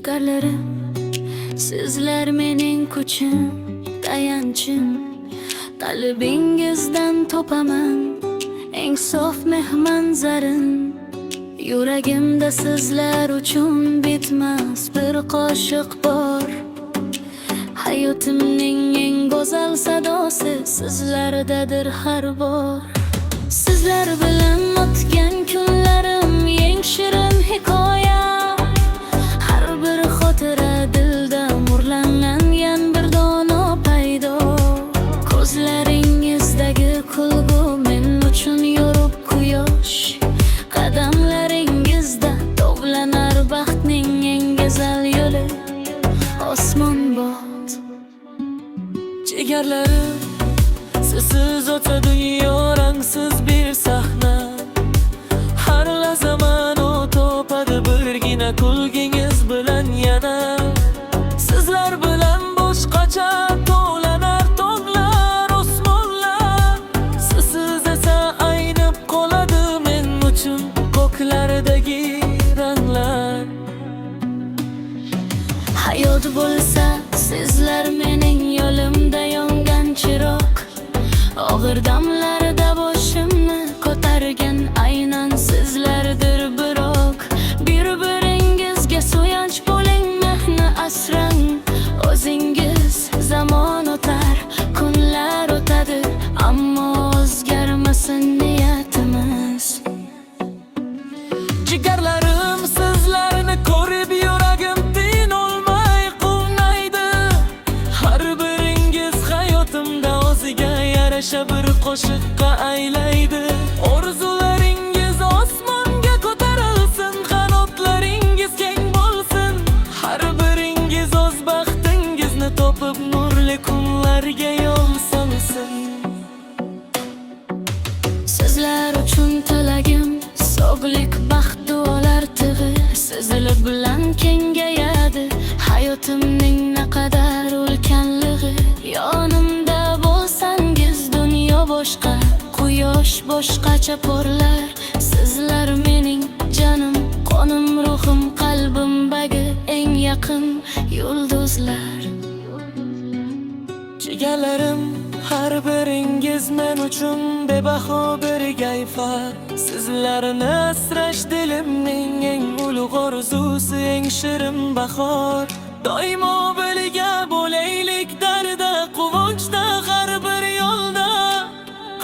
Jigarlarim, sizlar mening kuchim, tayanchim. Qalbingizdan topaman eng sof mehmanzarim. Yuragimda sizlar uchun bitmas bir qoshiq bor. Hayotimning eng go'zal sadosi sizlardadir har bor. Sizlar bilan o'tgan kunlarim eng shirin hikoya. Har bir xotira dilda murlangan bir dono paydo. Ko'zlaringizdagi kulgu men uchun yorug' quyosh. Qadamlaringizda tovlanar baxtning eng go'zal yo'li. Osmon bot jigarlarim, sizsiz o'tsa dunyo rangsiz bir sahna. Har lahzaman o topadi birgina kulgingiz bilan yana. Sizlar bilan boshqacha to'lanar tog'lar, osmonlar. Sizsiz esa aynib qoladi men uchun ko'klardagi ranglar. Hayot bo'lsa sizlar mening yo'limda yongan chiroq. Og'ir damlarda boshimni ko'targan aynan sizlardir biroq. Bir-biringizga suyanch bo'ling, mehni asrang o'zingiz. Zamon o'tar, kunlar o'tadi, ammo o'zgarmasin niyatimiz. Jigarlarim, sizlarni ko'rib yuragim tinolmay quvnaydi. Har biringiz hayotimda o'ziga yarasha bir qo'shiqqa aylaydi. Orzularingiz osmonga ko'tarilsin, qanotlaringiz keng bo'lsin. Har biringiz o'z baxtingizni topib nurli kunlarga yo'l solsin. Sizlar uchun tilagim sog'lik, baxt, duolar tig'i. Sizlar bilan kengayadi hayotimning naqadar ulkanligi. Yonimda bo'lsangiz dunyo boshqa, quyosh boshqacha porlar. Sizlar mening jonim, qonim, ruhim, qalbimdagi eng yaqin yulduzlar. Jigarlarim, har biringiz men uchun bebaho bir gayfa. Sizlarni asrash dilimning eng ulug' orzusi, eng shirin bahor. Doimo birga bo'laylik darda, quvonchda, har bir yo'lda.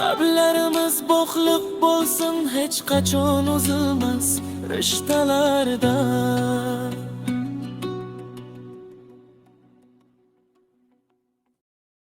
Qalblarimiz bog'liq bo'lsin, hech qachon uzilmas rishtalarda.